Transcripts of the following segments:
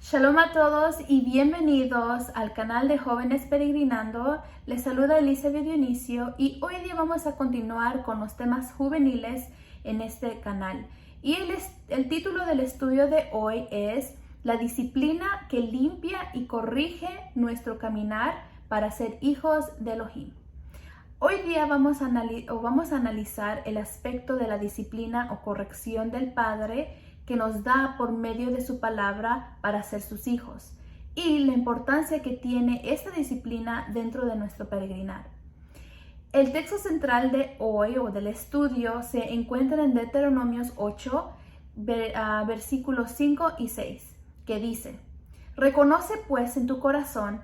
Shalom a todos y bienvenidos al canal de Jóvenes Peregrinando. Les saluda Elizabeth Dionisio y hoy día vamos a continuar con los temas juveniles en este canal. Y el título del estudio de hoy es La disciplina que limpia y corrige nuestro caminar para ser hijos de Elohim. Hoy día vamos a analizar el aspecto de la disciplina o corrección del Padre que nos da por medio de su palabra para ser sus hijos y la importancia que tiene esta disciplina dentro de nuestro peregrinar. El texto central de hoy o del estudio se encuentra en Deuteronomios 8, versículos 5 y 6, que dice: Reconoce pues en tu corazón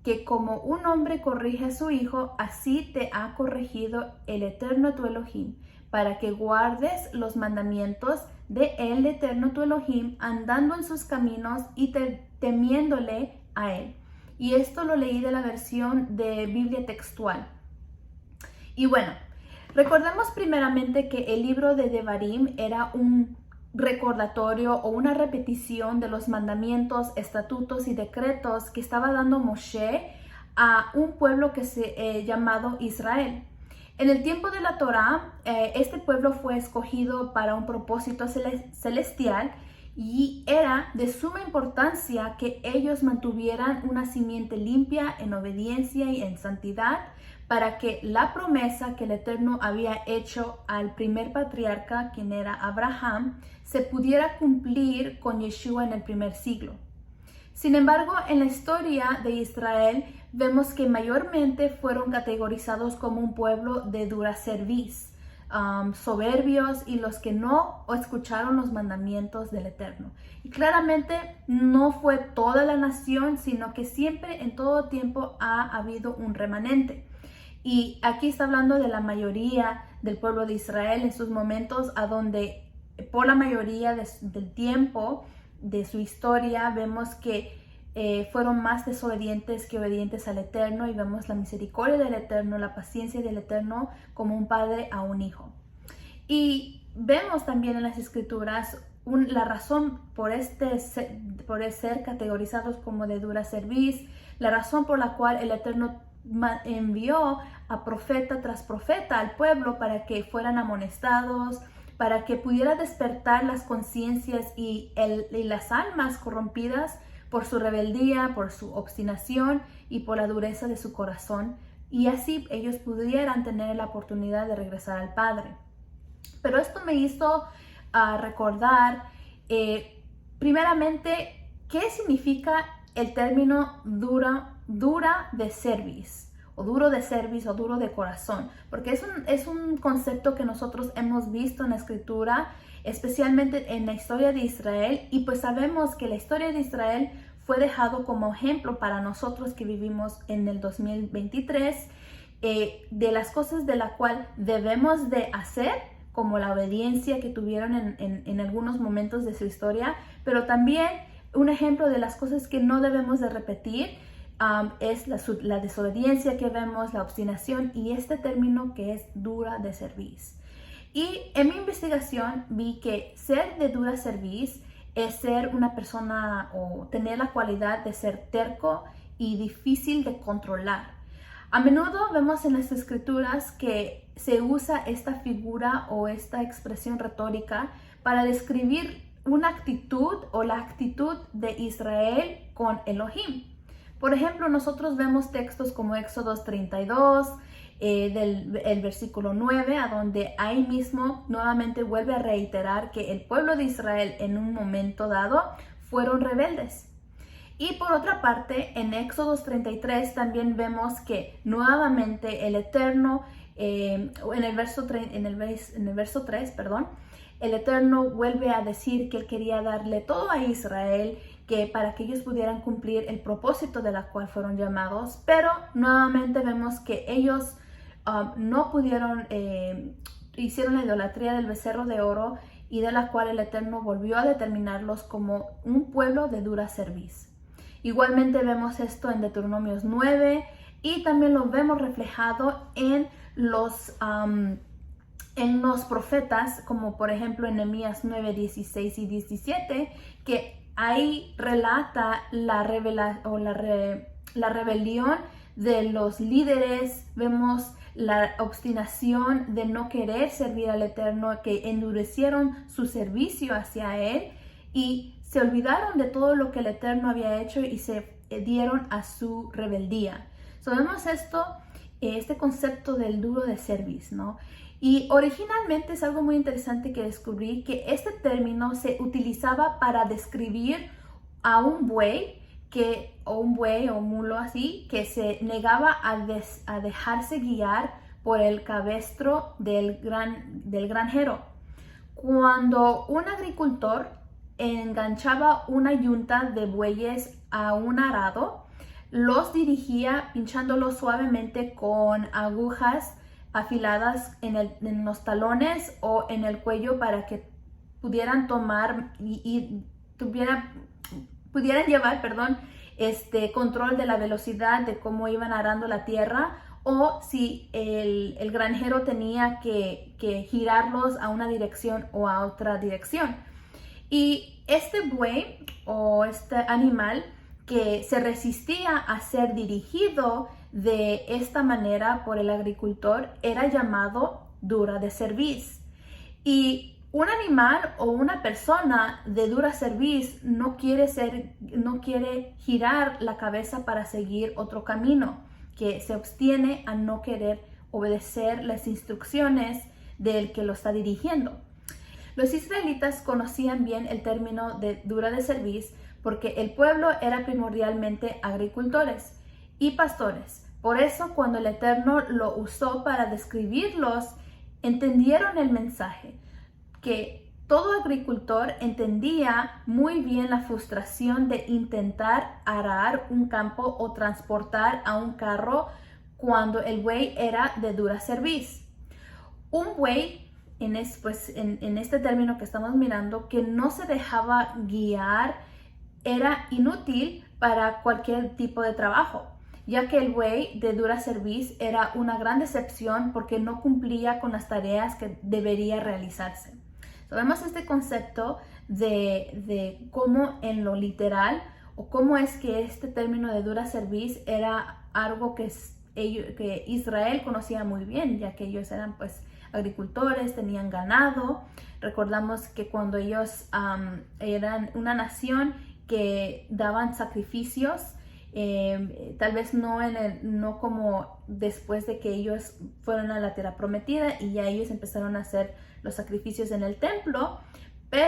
que como un hombre corrige a su hijo, así te ha corregido el Eterno tu Elohim, para que guardes los mandamientos de el Eterno tu Elohim, andando en sus caminos y temiéndole a él. Y esto lo leí de la versión de Biblia textual. Y bueno, recordemos primeramente que el libro de Devarim era un recordatorio o una repetición de los mandamientos, estatutos y decretos que estaba dando Moshe a un pueblo que se llamado Israel. En el tiempo de la Torá, este pueblo fue escogido para un propósito celestial y era de suma importancia que ellos mantuvieran una simiente limpia en obediencia y en santidad para que la promesa que el Eterno había hecho al primer patriarca, quien era Abraham, se pudiera cumplir con Yeshua en el primer siglo. Sin embargo, en la historia de Israel vemos que mayormente fueron categorizados como un pueblo de dura cerviz, soberbios y los que no escucharon los mandamientos del Eterno. Y claramente no fue toda la nación, sino que siempre en todo tiempo ha habido un remanente. Y aquí está hablando de la mayoría del pueblo de Israel en sus momentos, a donde por la mayoría del tiempo de su historia vemos que fueron más desobedientes que obedientes al Eterno, y vemos la misericordia del Eterno, la paciencia del Eterno como un padre a un hijo. Y vemos también en las escrituras la razón por ser categorizados como de dura cerviz, la razón por la cual el Eterno envió a profeta tras profeta al pueblo para que fueran amonestados, para que pudiera despertar las conciencias y las almas corrompidas por su rebeldía, por su obstinación y por la dureza de su corazón, y así ellos pudieran tener la oportunidad de regresar al Padre. Pero esto me hizo recordar primeramente qué significa el término dura de cerviz, o duro de cerviz, o duro de corazón, porque es un concepto que nosotros hemos visto en la escritura, especialmente en la historia de Israel, y pues sabemos que la historia de Israel fue dejado como ejemplo para nosotros que vivimos en el 2023, de las cosas de la cual debemos de hacer, como la obediencia que tuvieron en algunos momentos de su historia, pero también un ejemplo de las cosas que no debemos de repetir. Es la desobediencia que vemos, la obstinación y este término que es dura de cerviz. Y en mi investigación vi que ser de dura cerviz es ser una persona o tener la cualidad de ser terco y difícil de controlar. A menudo vemos en las escrituras que se usa esta figura o esta expresión retórica para describir una actitud o la actitud de Israel con Elohim. Por ejemplo, nosotros vemos textos como Éxodo 32, el versículo 9, a donde ahí mismo nuevamente vuelve a reiterar que el pueblo de Israel en un momento dado fueron rebeldes. Y por otra parte, en Éxodo 33 también vemos que nuevamente el Eterno, en el verso 3, el Eterno vuelve a decir que él quería darle todo a Israel, que para que ellos pudieran cumplir el propósito de la cual fueron llamados, pero nuevamente vemos que ellos no pudieron, hicieron la idolatría del becerro de oro, y de la cual el Eterno volvió a determinarlos como un pueblo de dura cerviz. Igualmente vemos esto en Deuteronomios 9, y también lo vemos reflejado en los profetas, como por ejemplo en Nehemías 9, 16 y 17, que ahí relata la rebelión de los líderes. Vemos la obstinación de no querer servir al Eterno, que endurecieron su servicio hacia Él y se olvidaron de todo lo que el Eterno había hecho y se dieron a su rebeldía. Vemos este concepto del duro de cerviz, ¿no? Y originalmente es algo muy interesante que descubrí, que este término se utilizaba para describir a un buey o un mulo así, que se negaba a dejarse guiar por el cabestro del granjero. Cuando un agricultor enganchaba una yunta de bueyes a un arado, los dirigía pinchándolos suavemente con agujas afiladas en los talones o en el cuello para que pudieran tomar pudieran llevar, control de la velocidad de cómo iban arando la tierra, o si el granjero tenía que girarlos a una dirección o a otra dirección. Y este buey o este animal que se resistía a ser dirigido de esta manera por el agricultor era llamado dura de cerviz. Y un animal o una persona de dura cerviz no quiere girar la cabeza para seguir otro camino, que se abstiene a no querer obedecer las instrucciones del que lo está dirigiendo. Los israelitas conocían bien el término de dura de cerviz porque el pueblo era primordialmente agricultores y pastores. Por eso, cuando el Eterno lo usó para describirlos, entendieron el mensaje, que todo agricultor entendía muy bien la frustración de intentar arar un campo o transportar a un carro cuando el buey era de dura cerviz. Un buey, en este término que estamos mirando, que no se dejaba guiar, era inútil para cualquier tipo de trabajo, ya que el buey de dura cerviz era una gran decepción porque no cumplía con las tareas que debería realizarse. Vemos este concepto de cómo en lo literal, o cómo es que este término de dura cerviz era algo que Israel conocía muy bien, ya que ellos eran agricultores, tenían ganado. Recordamos que cuando ellos eran una nación que daban sacrificios, tal vez no como después de que ellos fueron a la tierra prometida y ya ellos empezaron a hacer los sacrificios en el templo,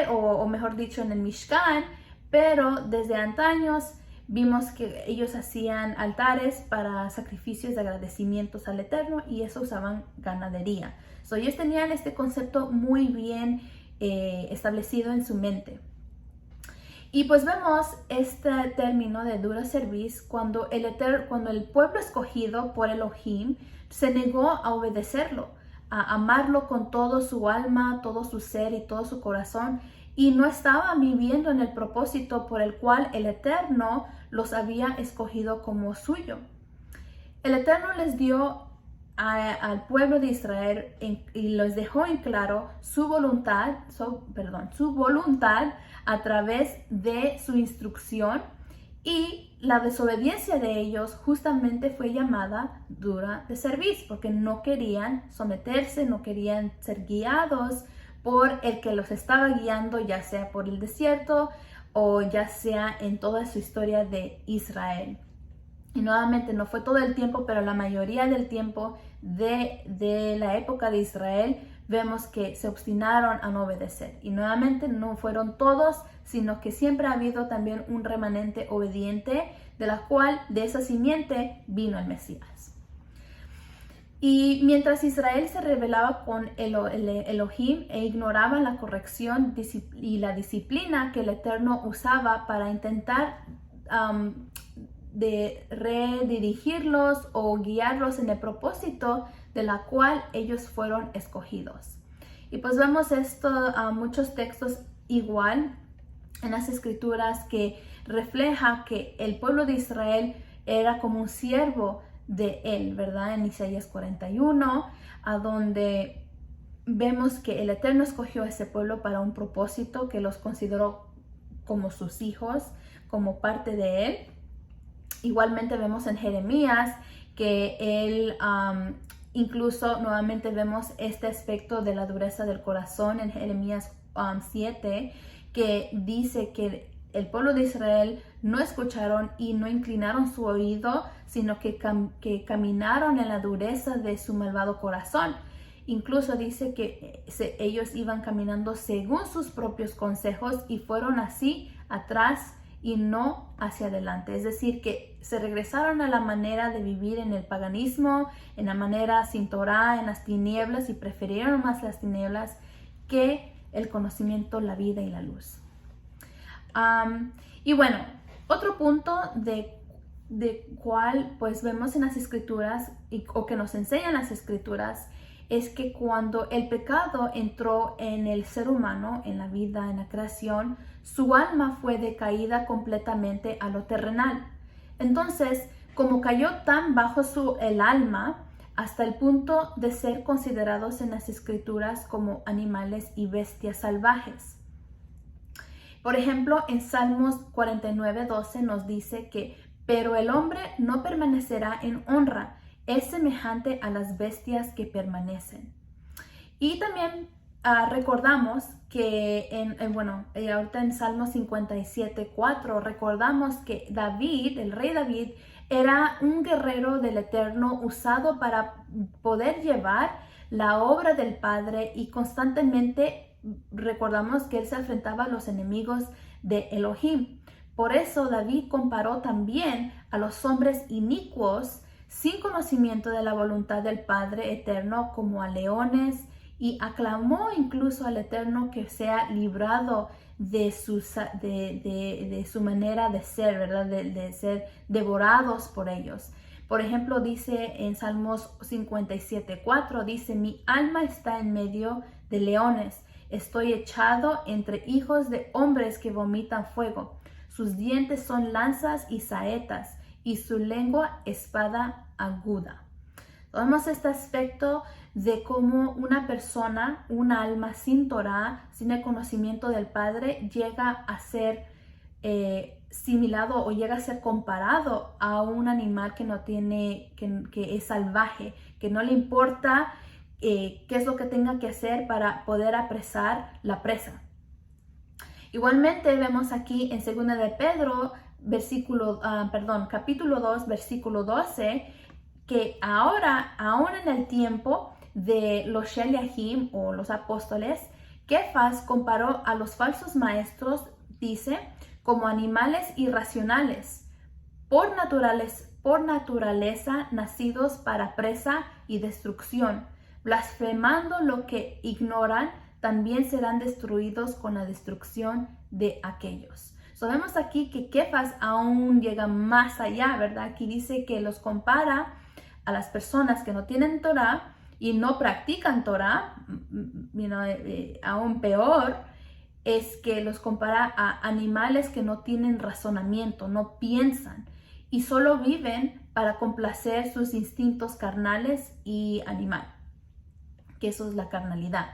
o mejor dicho en el Mishkan, pero desde antaños vimos que ellos hacían altares para sacrificios de agradecimientos al Eterno y eso usaban ganadería. Ellos tenían este concepto muy bien establecido en su mente. Y pues vemos este término de dura cerviz cuando el pueblo escogido por Elohim se negó a obedecerlo, a amarlo con todo su alma, todo su ser y todo su corazón, y no estaban viviendo en el propósito por el cual el Eterno los había escogido como suyo. El Eterno les dio al pueblo de Israel y les dejó en claro su voluntad a través de su instrucción, y la desobediencia de ellos justamente fue llamada dura de cerviz porque no querían someterse, no querían ser guiados por el que los estaba guiando, ya sea por el desierto o ya sea en toda su historia de Israel. Y nuevamente no fue todo el tiempo, pero la mayoría del tiempo de la época de Israel vemos que se obstinaron a no obedecer. Y nuevamente no fueron todos, sino que siempre ha habido también un remanente obediente, de la cual de esa simiente vino el Mesías. Y mientras Israel se rebelaba con el Elohim e ignoraba la corrección y la disciplina que el Eterno usaba para intentar de redirigirlos o guiarlos en el propósito de la cual ellos fueron escogidos. Y pues vemos esto, muchos textos igual en las escrituras que refleja que el pueblo de Israel era como un siervo de él, ¿verdad? En Isaías 41, a donde vemos que el Eterno escogió a ese pueblo para un propósito, que los consideró como sus hijos, como parte de él. Igualmente vemos en Jeremías que él, incluso nuevamente vemos este aspecto de la dureza del corazón en Jeremías 7, que dice que el pueblo de Israel no escucharon y no inclinaron su oído, sino que caminaron en la dureza de su malvado corazón. Incluso dice que ellos iban caminando según sus propios consejos y fueron así atrás y no hacia adelante. Es decir, que se regresaron a la manera de vivir en el paganismo, en la manera sin Torah, en las tinieblas, y prefirieron más las tinieblas que el conocimiento, la vida y la luz. Y bueno, otro punto de cual pues vemos en las escrituras o que nos enseñan las escrituras es que cuando el pecado entró en el ser humano, en la vida, en la creación, su alma fue decaída completamente a lo terrenal. Entonces, como cayó tan bajo el alma, hasta el punto de ser considerados en las escrituras como animales y bestias salvajes. Por ejemplo, en Salmos 49:12 nos dice que, pero el hombre no permanecerá en honra, es semejante a las bestias que permanecen. Y también recordamos que ahorita en Salmos 57:4 recordamos que David, el rey David, era un guerrero del Eterno usado para poder llevar la obra del Padre, y constantemente recordamos que él se enfrentaba a los enemigos de Elohim. Por eso David comparó también a los hombres inicuos sin conocimiento de la voluntad del Padre Eterno como a leones, y aclamó incluso al Eterno que sea librado de su manera de ser, ¿verdad? De ser devorados por ellos. Por ejemplo, dice en Salmos 57:4, dice, mi alma está en medio de leones, estoy echado entre hijos de hombres que vomitan fuego. Sus dientes son lanzas y saetas, y su lengua espada aguda. Vemos este aspecto de cómo una persona, un alma sin Torah, sin el conocimiento del Padre, llega a ser similado o llega a ser comparado a un animal que no tiene, que es salvaje, que no le importa qué es lo que tenga que hacer para poder apresar la presa. Igualmente vemos aquí en 2 de Pedro, capítulo 2, versículo 12, que ahora, aún en el tiempo de los Sheliahim o los apóstoles, Kefas comparó a los falsos maestros, dice, como animales irracionales, por naturaleza nacidos para presa y destrucción, blasfemando lo que ignoran, también serán destruidos con la destrucción de aquellos. Vemos aquí que Kefas aún llega más allá, ¿verdad? Aquí dice que los compara a las personas que no tienen Torah y no practican Torah, aún peor, es que los compara a animales que no tienen razonamiento, no piensan y solo viven para complacer sus instintos carnales y animal, que eso es la carnalidad.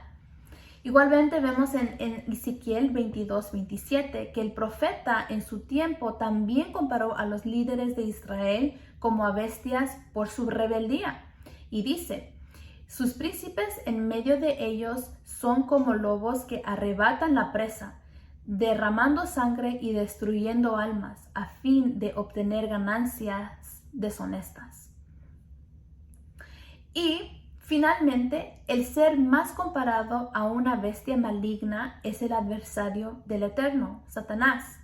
Igualmente vemos en Ezequiel 22:27 que el profeta en su tiempo también comparó a los líderes de Israel como a bestias por su rebeldía. Y dice, sus príncipes en medio de ellos son como lobos que arrebatan la presa, derramando sangre y destruyendo almas a fin de obtener ganancias deshonestas. Y finalmente, el ser más comparado a una bestia maligna es el adversario del Eterno, Satanás.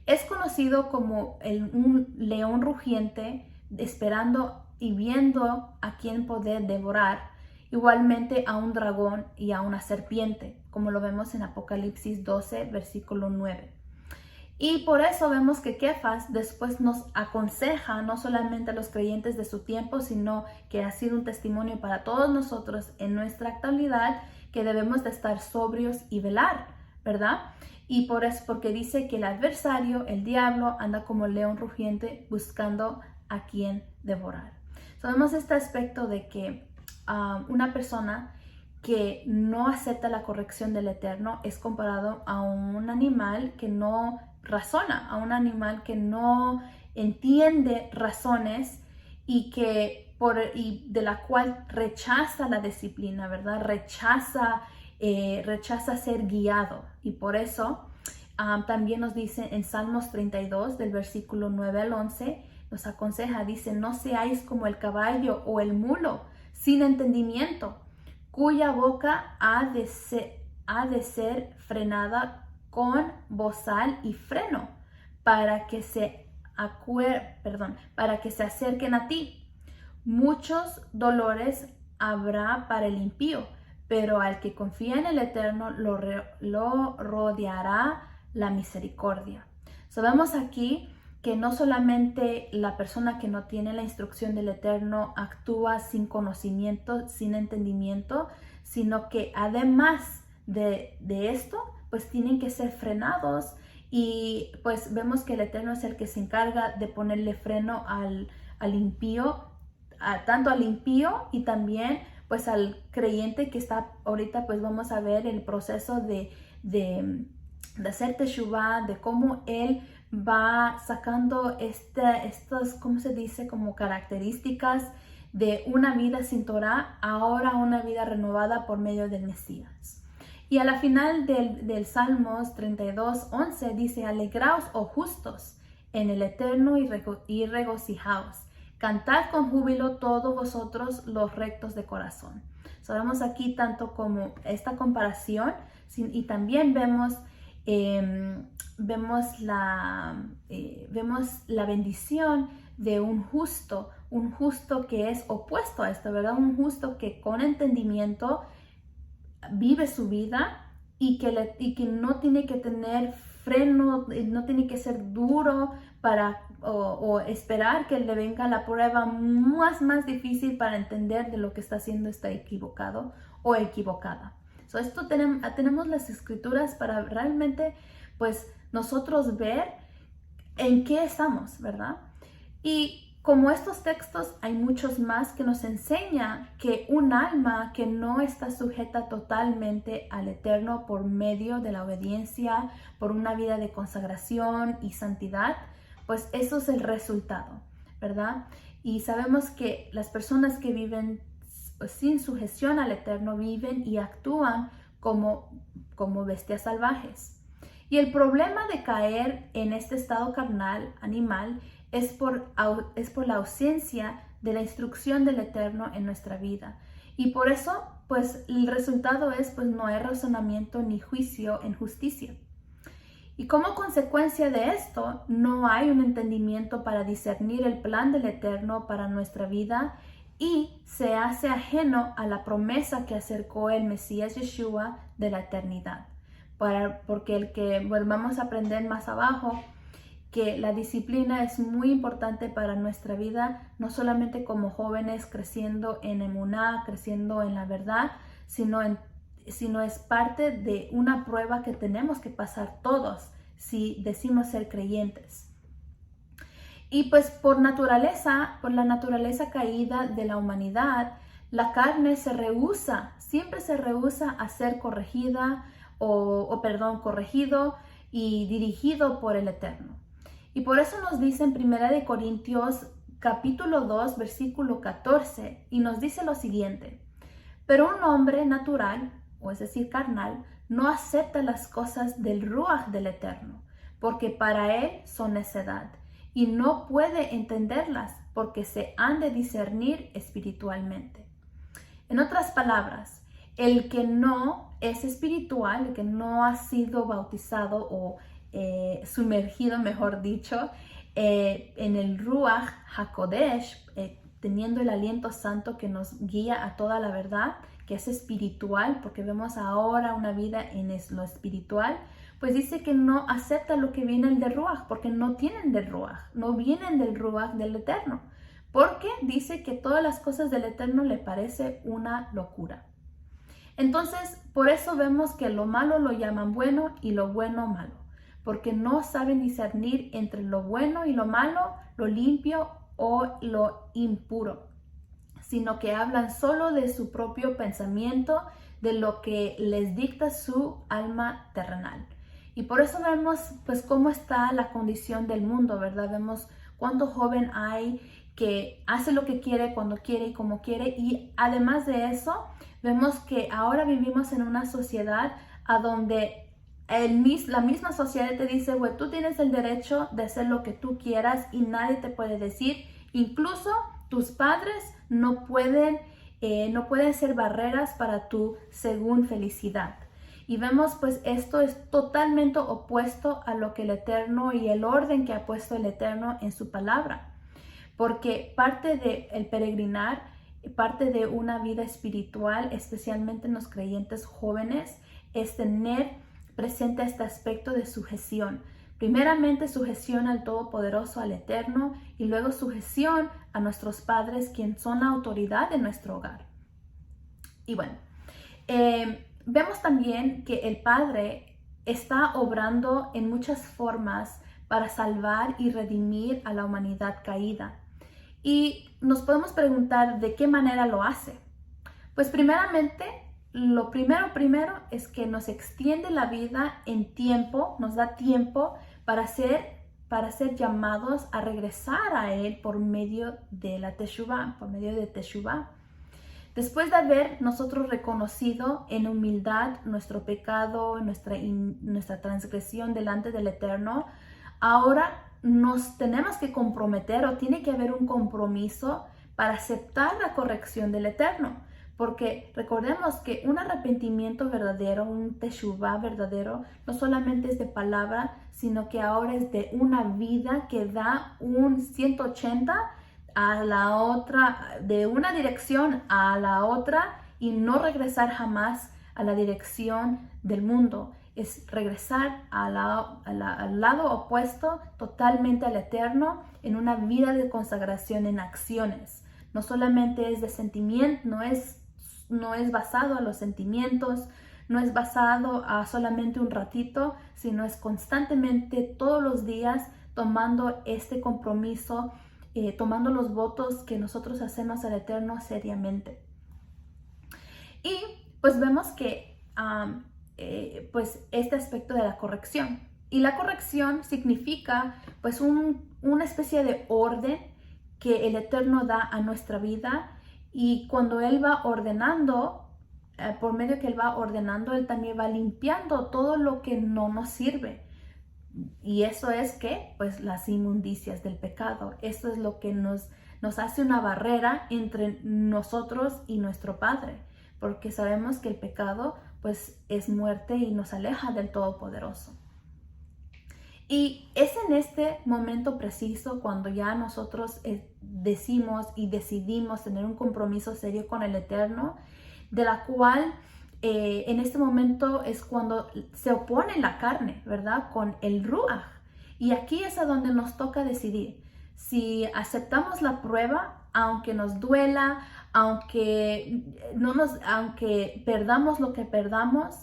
Es conocido como un león rugiente, esperando y viendo a quien poder devorar, igualmente a un dragón y a una serpiente, como lo vemos en Apocalipsis 12, versículo 9. Y por eso vemos que Kefas después nos aconseja no solamente a los creyentes de su tiempo, sino que ha sido un testimonio para todos nosotros en nuestra actualidad, que debemos de estar sobrios y velar, ¿verdad? Y por eso, porque dice que el adversario, el diablo, anda como león rugiente buscando a quien devorar. Vemos este aspecto de que una persona que no acepta la corrección del Eterno es comparado a un animal que no razona, a un animal que no entiende razones y de la cual rechaza la disciplina, ¿verdad? Rechaza ser guiado. Y por eso también nos dice en Salmos 32, del versículo 9 al 11, nos aconseja, dice, no seáis como el caballo o el mulo, sin entendimiento, cuya boca ha de ser frenada con bozal y freno, para que se acerquen a ti. Muchos dolores habrá para el impío, pero al que confía en el Eterno lo rodeará la misericordia. Sabemos aquí que no solamente la persona que no tiene la instrucción del Eterno actúa sin conocimiento, sin entendimiento, sino que además de esto, pues tienen que ser frenados, y pues vemos que el Eterno es el que se encarga de ponerle freno al impío, tanto al impío y también pues al creyente que está ahorita. Pues vamos a ver el proceso de hacer teshuvah, de cómo él va sacando estas, ¿cómo se dice? Como características de una vida sin Torah, ahora una vida renovada por medio del Mesías. Y a la final del Salmos 32, 11 dice, alegraos, oh justos, en el Eterno y regocijaos. Cantad con júbilo todos vosotros los rectos de corazón. Sabemos aquí tanto como esta comparación, y también vemos la bendición de un justo que es opuesto a esto, ¿verdad? Un justo que con entendimiento vive su vida y que no tiene que tener freno, no tiene que ser duro o esperar que le venga la prueba más difícil para entender de lo que está haciendo está equivocado o equivocada. Esto tenemos las escrituras para realmente pues nosotros ver en qué estamos, ¿verdad? Y como estos textos, hay muchos más que nos enseñan que un alma que no está sujeta totalmente al Eterno por medio de la obediencia, por una vida de consagración y santidad, pues eso es el resultado, ¿verdad? Y sabemos que las personas que viven sin sujeción al Eterno viven y actúan como bestias salvajes. Y el problema de caer en este estado carnal, animal, es por la ausencia de la instrucción del Eterno en nuestra vida. Y por eso, pues el resultado es, pues no hay razonamiento ni juicio en justicia. Y como consecuencia de esto, no hay un entendimiento para discernir el plan del Eterno para nuestra vida, y se hace ajeno a la promesa que acercó el Mesías Yeshua de la eternidad. Porque vamos a aprender más abajo, que la disciplina es muy importante para nuestra vida, no solamente como jóvenes creciendo en emuná, creciendo en la verdad, sino es parte de una prueba que tenemos que pasar todos si decimos ser creyentes. Y pues por la naturaleza caída de la humanidad, la carne siempre se rehúsa a ser corregido y dirigido por el Eterno. Y por eso nos dice en 1 Corintios capítulo 2, versículo 14, y nos dice lo siguiente: pero un hombre natural, o es decir, carnal, no acepta las cosas del Ruach del Eterno, porque para él son necedad, y no puede entenderlas, porque se han de discernir espiritualmente. En otras palabras, el que no es espiritual, el que no ha sido bautizado o sumergido, mejor dicho, en el Ruach HaKodesh, teniendo el aliento santo que nos guía a toda la verdad, que es espiritual, porque vemos ahora una vida en lo espiritual, pues dice que no acepta lo que viene del Ruach, porque no tienen del Ruach, no vienen del Ruach del Eterno, porque dice que todas las cosas del Eterno le parece una locura. Entonces, por eso vemos que lo malo lo llaman bueno y lo bueno malo, porque no saben discernir entre lo bueno y lo malo, lo limpio o lo impuro, sino que hablan solo de su propio pensamiento, de lo que les dicta su alma terrenal. Y por eso vemos pues cómo está la condición del mundo, ¿verdad? Vemos cuánto joven hay que hace lo que quiere, cuando quiere y como quiere. Y además de eso, vemos que ahora vivimos en una sociedad a donde la misma sociedad te dice, güey, tú tienes el derecho de hacer lo que tú quieras y nadie te puede decir. Incluso tus padres no pueden ser barreras para tu según felicidad. Y vemos pues esto es totalmente opuesto a lo que el Eterno y el orden que ha puesto el Eterno en su palabra. Porque parte del peregrinar, parte de una vida espiritual, especialmente en los creyentes jóvenes, es tener presente este aspecto de sujeción. Primeramente sujeción al Todopoderoso, al Eterno, y luego sujeción a nuestros padres, quienes son la autoridad de nuestro hogar. Y bueno, vemos también que el Padre está obrando en muchas formas para salvar y redimir a la humanidad caída. Y nos podemos preguntar de qué manera lo hace. Pues primeramente, lo primero es que nos extiende la vida en tiempo, nos da tiempo para ser llamados a regresar a Él por medio de la Teshuvah, por medio de Teshuvah. Después de haber nosotros reconocido en humildad nuestro pecado, nuestra transgresión delante del Eterno, ahora nos tenemos que comprometer o tiene que haber un compromiso para aceptar la corrección del Eterno. Porque recordemos que un arrepentimiento verdadero, un teshuvah verdadero, no solamente es de palabra, sino que ahora es de una vida que da un 180 a la otra, de una dirección a la otra y no regresar jamás a la dirección del mundo. Es regresar al lado opuesto, totalmente al Eterno, en una vida de consagración en acciones. No solamente es de sentimiento, no es basado a los sentimientos, no es basado a solamente un ratito, sino es constantemente todos los días tomando este compromiso, tomando los votos que nosotros hacemos al Eterno seriamente. Y pues vemos que pues este aspecto de la corrección. Y la corrección significa pues una especie de orden que el Eterno da a nuestra vida. Y cuando Él va ordenando, por medio que Él va ordenando, Él también va limpiando todo lo que no nos sirve. Y eso es que, pues, las inmundicias del pecado. Esto es lo que nos hace una barrera entre nosotros y nuestro Padre. Porque sabemos que el pecado, pues, es muerte y nos aleja del Todopoderoso. Y es en este momento preciso cuando ya nosotros decimos y decidimos tener un compromiso serio con el Eterno, de la cual en este momento es cuando se opone la carne, ¿verdad? Con el Ruach. Y aquí es a donde nos toca decidir si aceptamos la prueba, aunque nos duela, aunque perdamos lo que perdamos,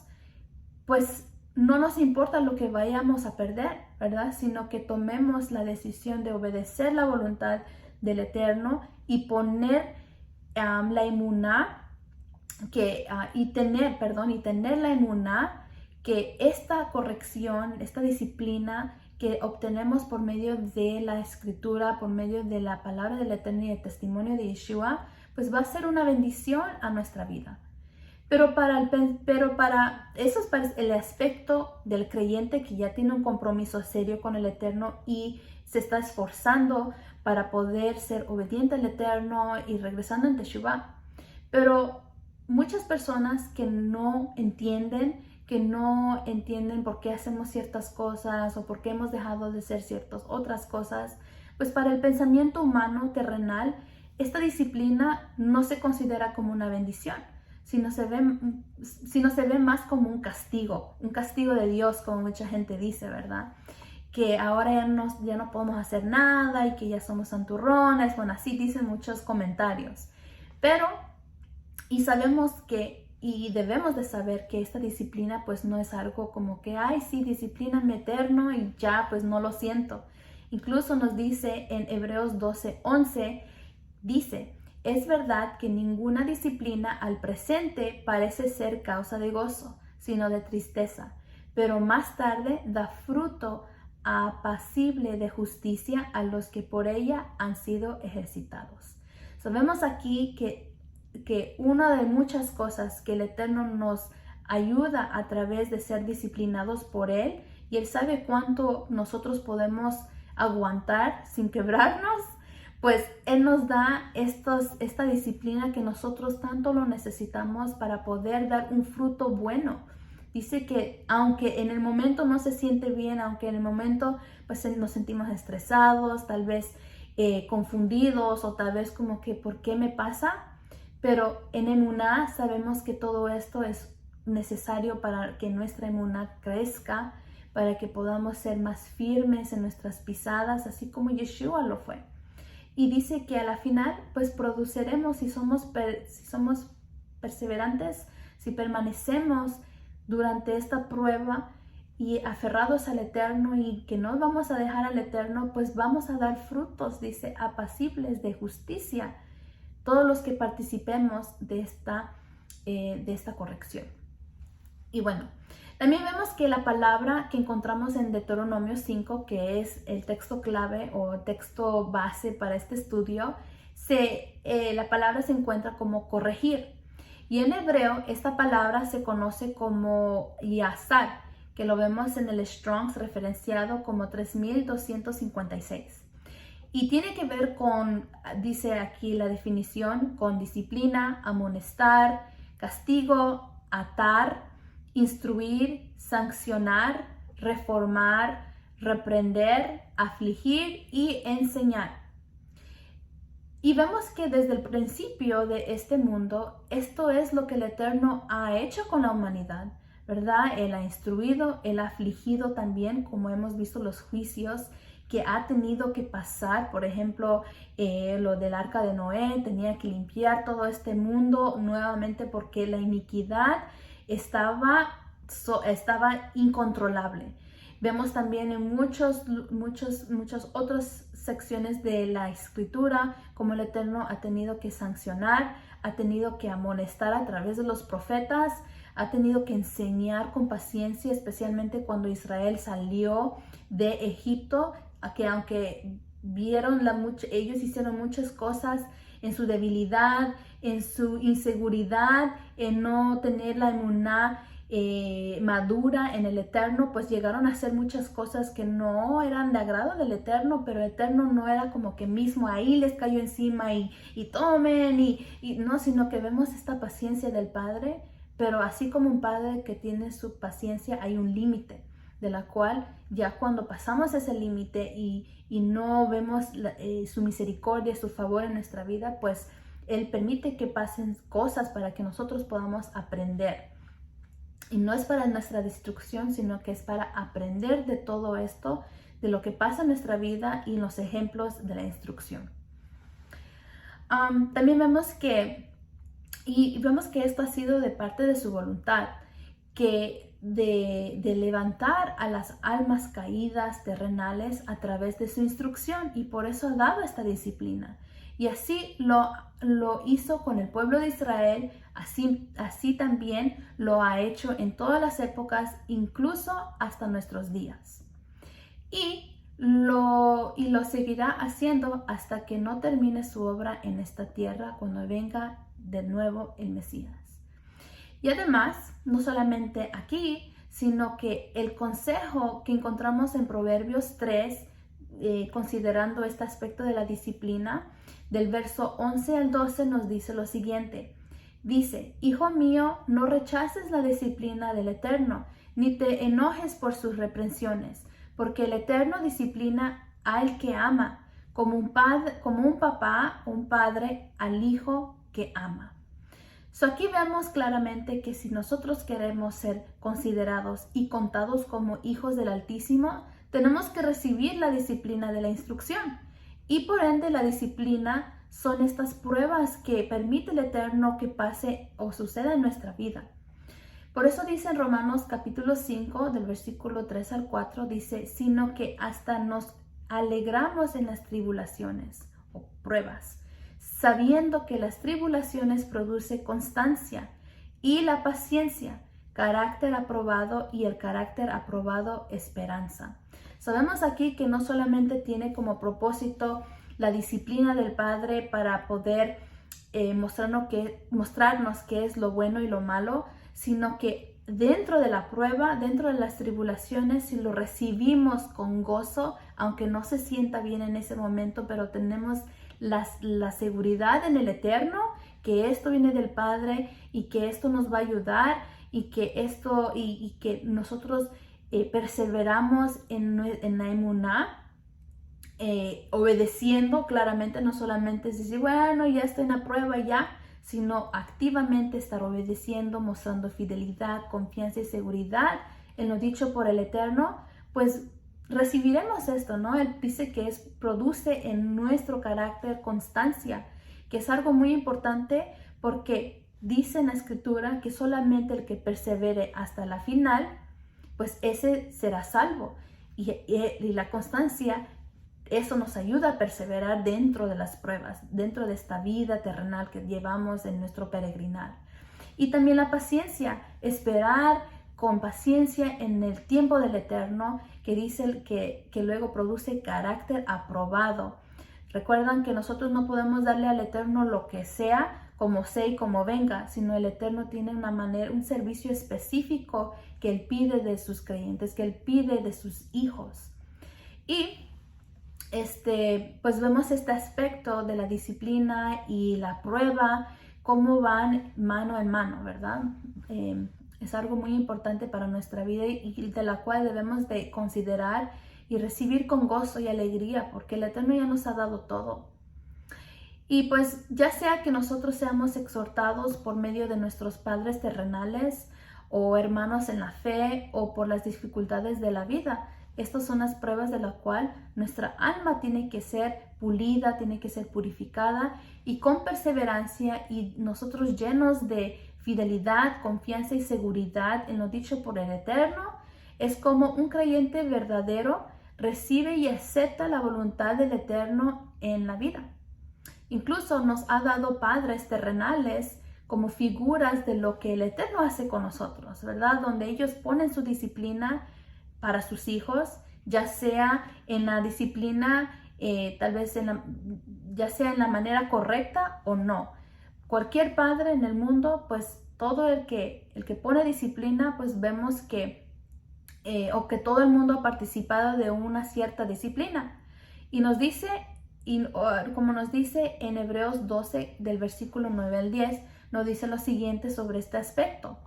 pues no nos importa lo que vayamos a perder, ¿verdad? Sino que tomemos la decisión de obedecer la voluntad del Eterno y poner la emuná y tener la emuná que esta corrección, esta disciplina que obtenemos por medio de la Escritura, por medio de la palabra del Eterno y el testimonio de Yeshua, pues va a ser una bendición a nuestra vida. Pero eso es para el aspecto del creyente que ya tiene un compromiso serio con el Eterno y se está esforzando para poder ser obediente al Eterno y regresando en Teshuvah. Pero muchas personas que no entienden por qué hacemos ciertas cosas o por qué hemos dejado de hacer ciertas otras cosas, pues para el pensamiento humano terrenal, esta disciplina no se considera como una bendición, sino se ve más como un castigo de Dios, como mucha gente dice, ¿verdad? Que ahora ya no podemos hacer nada y que ya somos santurrones, bueno, así dicen muchos comentarios. Y sabemos y debemos de saber que esta disciplina pues no es algo como que, ay, sí, disciplíname Eterno y ya, pues no lo siento. Incluso nos dice en Hebreos 12:11, dice, es verdad que ninguna disciplina al presente parece ser causa de gozo, sino de tristeza. pero más tarde da fruto apacible de justicia a los que por ella han sido ejercitados. Sabemos aquí que una de muchas cosas que el Eterno nos ayuda a través de ser disciplinados por Él, y Él sabe cuánto nosotros podemos aguantar sin quebrarnos, pues Él nos da esta disciplina que nosotros tanto lo necesitamos para poder dar un fruto bueno. Dice que aunque en el momento no se siente bien, aunque en el momento pues nos sentimos estresados, tal vez confundidos o tal vez como que ¿por qué me pasa? Pero en emuná sabemos que todo esto es necesario para que nuestra emuná crezca, para que podamos ser más firmes en nuestras pisadas, así como Yeshua lo fue. Y dice que a la final pues produceremos si somos perseverantes, si permanecemos durante esta prueba y aferrados al Eterno y que no vamos a dejar al Eterno, pues vamos a dar frutos, dice, apacibles de justicia, todos los que participemos de esta corrección. Y bueno, también vemos que la palabra que encontramos en Deuteronomio 5, que es el texto clave o texto base para este estudio, la palabra se encuentra como corregir. Y en hebreo esta palabra se conoce como yasar, que lo vemos en el Strong's referenciado como 3256. Y tiene que ver con, dice aquí la definición, con disciplina, amonestar, castigo, atar, instruir, sancionar, reformar, reprender, afligir y enseñar. Y vemos que desde el principio de este mundo, esto es lo que el Eterno ha hecho con la humanidad, ¿verdad? Él ha instruido, Él ha afligido también, como hemos visto los juicios que ha tenido que pasar. Por ejemplo, lo del arca de Noé, tenía que limpiar todo este mundo nuevamente porque la iniquidad estaba incontrolable. Vemos también en muchas otras secciones de la Escritura como el Eterno ha tenido que sancionar, ha tenido que amonestar a través de los profetas, ha tenido que enseñar con paciencia, especialmente cuando Israel salió de Egipto, que aunque ellos hicieron muchas cosas en su debilidad, en su inseguridad, en no tener la emuná madura en el Eterno, pues llegaron a hacer muchas cosas que no eran de agrado del Eterno, pero el Eterno no era como que mismo ahí les cayó encima y tomen y no, sino que vemos esta paciencia del Padre, pero así como un padre que tiene su paciencia, hay un límite de la cual ya cuando pasamos ese límite y no vemos su misericordia, su favor en nuestra vida, pues Él permite que pasen cosas para que nosotros podamos aprender. Y no es para nuestra destrucción, sino que es para aprender de todo esto, de lo que pasa en nuestra vida y los ejemplos de la instrucción. También vemos que esto ha sido de parte de su voluntad, que de levantar a las almas caídas terrenales a través de su instrucción, y por eso ha dado esta disciplina. Y así lo hizo con el pueblo de Israel, así también lo ha hecho en todas las épocas, incluso hasta nuestros días. Y lo seguirá haciendo hasta que no termine su obra en esta tierra, cuando venga de nuevo el Mesías. Y además, no solamente aquí, sino que el consejo que encontramos en Proverbios 3, considerando este aspecto de la disciplina, del verso 11 al 12 nos dice lo siguiente. Dice, hijo mío, no rechaces la disciplina del Eterno, ni te enojes por sus reprensiones, porque el Eterno disciplina al que ama, como un papá o un padre al hijo que ama. Aquí vemos claramente que si nosotros queremos ser considerados y contados como hijos del Altísimo, tenemos que recibir la disciplina de la instrucción. Y por ende la disciplina son estas pruebas que permite el Eterno que pase o suceda en nuestra vida. Por eso dice en Romanos capítulo 5 del versículo 3 al 4, dice, sino que hasta nos alegramos en las tribulaciones o pruebas, sabiendo que las tribulaciones produce constancia y la paciencia, carácter aprobado y el carácter aprobado esperanza. Sabemos aquí que no solamente tiene como propósito la disciplina del Padre para poder mostrarnos qué es lo bueno y lo malo, sino que dentro de la prueba, dentro de las tribulaciones, si lo recibimos con gozo, aunque no se sienta bien en ese momento, pero tenemos la seguridad en el Eterno, que esto viene del Padre y que esto nos va a ayudar y que nosotros perseveramos en la emuná, obedeciendo claramente, no solamente es decir, bueno, ya estoy en la prueba ya, sino activamente estar obedeciendo, mostrando fidelidad, confianza y seguridad en lo dicho por el Eterno, pues recibiremos esto, ¿no? Él dice que produce en nuestro carácter constancia, que es algo muy importante porque dice en la Escritura que solamente el que persevere hasta la final, pues ese será salvo. Y la constancia, eso nos ayuda a perseverar dentro de las pruebas, dentro de esta vida terrenal que llevamos en nuestro peregrinar. Y también la paciencia, esperar con paciencia en el tiempo del Eterno, que dice que luego produce carácter aprobado. Recuerdan que nosotros no podemos darle al Eterno lo que sea, como sea y como venga, sino el Eterno tiene un servicio específico que Él pide de sus creyentes, que Él pide de sus hijos. Y pues vemos este aspecto de la disciplina y la prueba, cómo van mano en mano, ¿verdad? Es algo muy importante para nuestra vida y de la cual debemos de considerar y recibir con gozo y alegría, porque el Eterno ya nos ha dado todo. Y pues ya sea que nosotros seamos exhortados por medio de nuestros padres terrenales o hermanos en la fe o por las dificultades de la vida, estas son las pruebas de la cual nuestra alma tiene que ser pulida, tiene que ser purificada y con perseverancia y nosotros llenos de fidelidad, confianza y seguridad en lo dicho por el Eterno, es como un creyente verdadero recibe y acepta la voluntad del Eterno en la vida. Incluso nos ha dado padres terrenales como figuras de lo que el Eterno hace con nosotros, ¿verdad? Donde ellos ponen su disciplina para sus hijos, ya sea en la disciplina, tal vez ya sea en la manera correcta o no. Cualquier padre en el mundo, pues todo el que pone disciplina, pues vemos que, o que todo el mundo ha participado de una cierta disciplina. Y nos dice, como nos dice en Hebreos 12, del versículo 9 al 10, nos dice lo siguiente sobre este aspecto.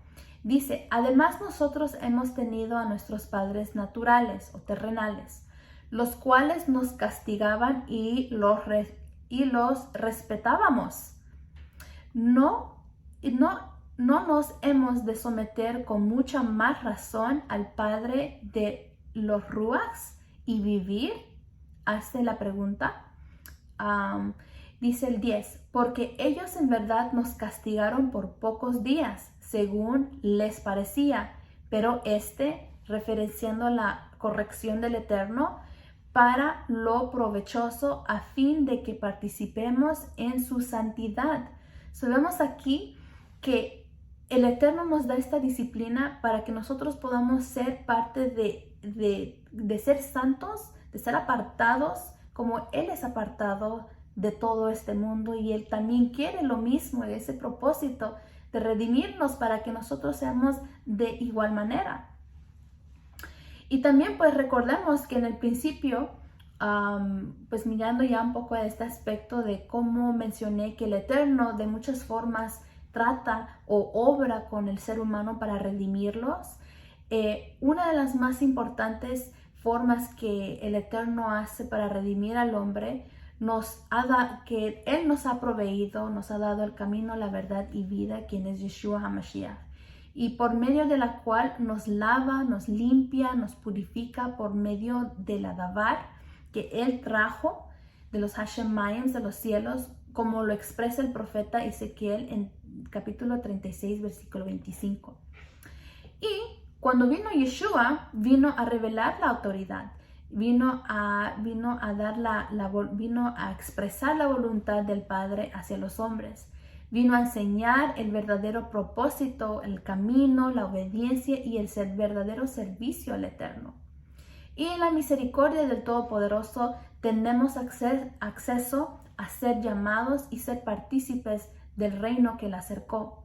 Dice, además nosotros hemos tenido a nuestros padres naturales o terrenales, los cuales nos castigaban y los respetábamos. No nos hemos de someter con mucha más razón al Padre de los Ruachs y vivir. Hace la pregunta. Dice el 10, porque ellos en verdad nos castigaron por pocos días, según les parecía, pero referenciando la corrección del Eterno, para lo provechoso a fin de que participemos en su santidad. Vemos aquí que el Eterno nos da esta disciplina para que nosotros podamos ser parte de ser santos, de ser apartados, como Él es apartado de todo este mundo, y Él también quiere lo mismo, ese propósito de redimirnos para que nosotros seamos de igual manera. Y también pues recordemos que en el principio, pues mirando ya un poco a este aspecto de cómo mencioné que el Eterno de muchas formas trata o obra con el ser humano para redimirlos, una de las más importantes formas que el Eterno hace para redimir al hombre, que Él nos ha proveído, nos ha dado el camino, la verdad y vida, quien es Yeshua HaMashiach, y por medio de la cual nos lava, nos limpia, nos purifica por medio de la davar que Él trajo de los Hashemayim, de los cielos, como lo expresa el profeta Ezequiel en capítulo 36, versículo 25. Y cuando vino Yeshua, vino a revelar la autoridad, vino a expresar la voluntad del Padre hacia los hombres. Vino a enseñar el verdadero propósito, el camino, la obediencia y el verdadero servicio al Eterno. Y en la misericordia del Todopoderoso tenemos acceso a ser llamados y ser partícipes del reino que Él acercó.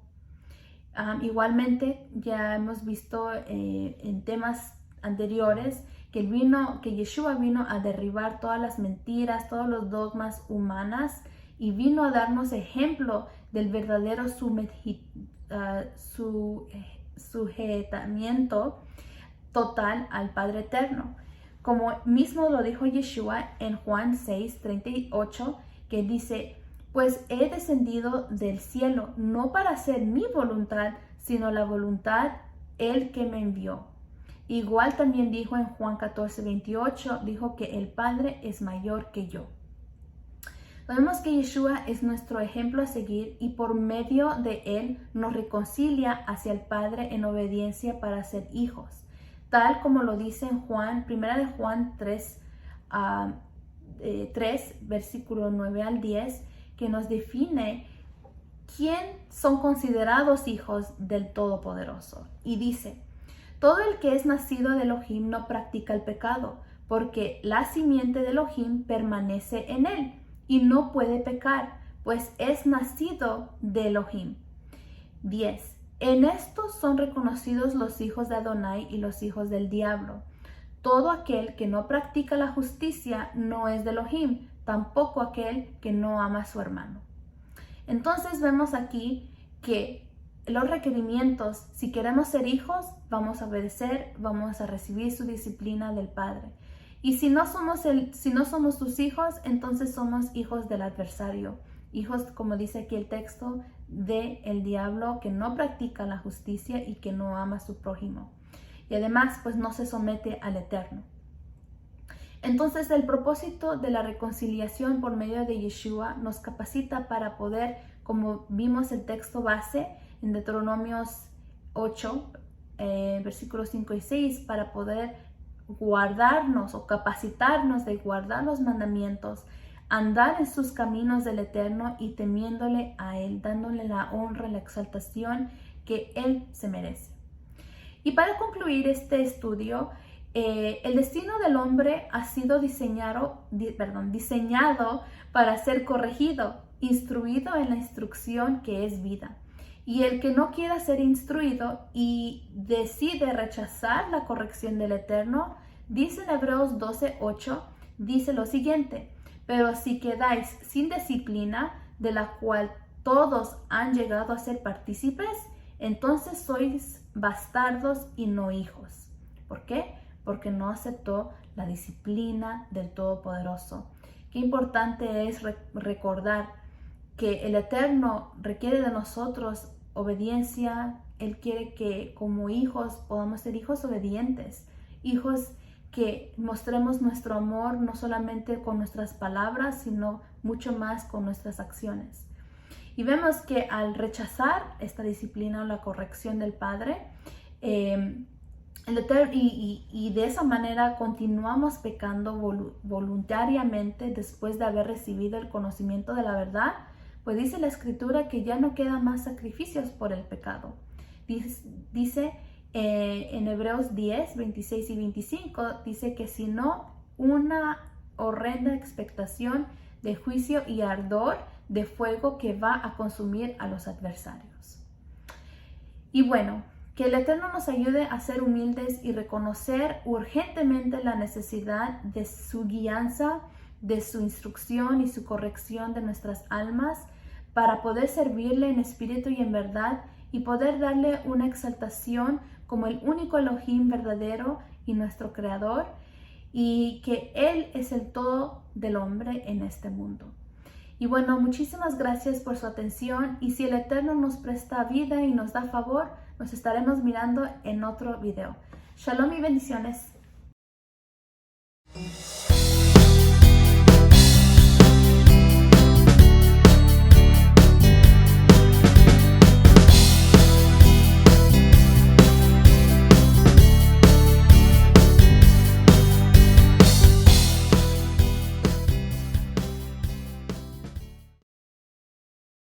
Igualmente, ya hemos visto en temas anteriores que Yeshua vino a derribar todas las mentiras, todos los dogmas humanas y vino a darnos ejemplo del verdadero sujetamiento total al Padre Eterno. Como mismo lo dijo Yeshua en Juan 6:38, que dice: pues he descendido del cielo, no para hacer mi voluntad, sino la voluntad del que me envió. Igual también dijo en Juan 14:28, dijo que el Padre es mayor que yo. Vemos que Yeshua es nuestro ejemplo a seguir y por medio de Él nos reconcilia hacia el Padre en obediencia para ser hijos. Tal como lo dice en Juan, 1 de Juan 3, versículo 9 al 10, que nos define quién son considerados hijos del Todopoderoso. Y dice: todo el que es nacido de Elohim no practica el pecado, porque la simiente de Elohim permanece en él y no puede pecar, pues es nacido de Elohim. 10. En esto son reconocidos los hijos de Adonai y los hijos del diablo. Todo aquel que no practica la justicia no es de Elohim, tampoco aquel que no ama a su hermano. Entonces vemos aquí que los requerimientos, si queremos ser hijos, vamos a obedecer, vamos a recibir su disciplina del Padre. Y si no somos sus hijos, entonces somos hijos del adversario. Hijos, como dice aquí el texto, del diablo, que no practica la justicia y que no ama a su prójimo. Y además, pues no se somete al Eterno. Entonces, el propósito de la reconciliación por medio de Yeshua nos capacita para poder, como vimos el texto base en Deuteronomios 8, versículos 5 y 6, para poder guardarnos o capacitarnos de guardar los mandamientos, andar en sus caminos del Eterno y temiéndole a Él, dándole la honra y la exaltación que Él se merece. Y para concluir este estudio, el destino del hombre ha sido diseñado para ser corregido, instruido en la instrucción que es vida. Y el que no quiera ser instruido y decide rechazar la corrección del Eterno, dice en Hebreos 12:8, dice lo siguiente: pero si quedáis sin disciplina, de la cual todos han llegado a ser partícipes, entonces sois bastardos y no hijos. ¿Por qué? Porque no aceptó la disciplina del Todopoderoso. Qué importante es recordar que el Eterno requiere de nosotros obediencia. Él quiere que como hijos podamos ser hijos obedientes, hijos que mostremos nuestro amor no solamente con nuestras palabras, sino mucho más con nuestras acciones. Y vemos que al rechazar esta disciplina o la corrección del Padre, y de esa manera continuamos pecando voluntariamente después de haber recibido el conocimiento de la verdad, pues dice la Escritura que ya no quedan más sacrificios por el pecado. Dice en Hebreos 10, 26 y 25, dice que sino una horrenda expectación de juicio y ardor de fuego que va a consumir a los adversarios. Y bueno, que el Eterno nos ayude a ser humildes y reconocer urgentemente la necesidad de su guianza, de su instrucción y su corrección de nuestras almas para poder servirle en espíritu y en verdad y poder darle una exaltación como el único Elohim verdadero y nuestro Creador, y que Él es el todo del hombre en este mundo. Y bueno, muchísimas gracias por su atención, y si el Eterno nos presta vida y nos da favor, nos estaremos mirando en otro video. Shalom y bendiciones.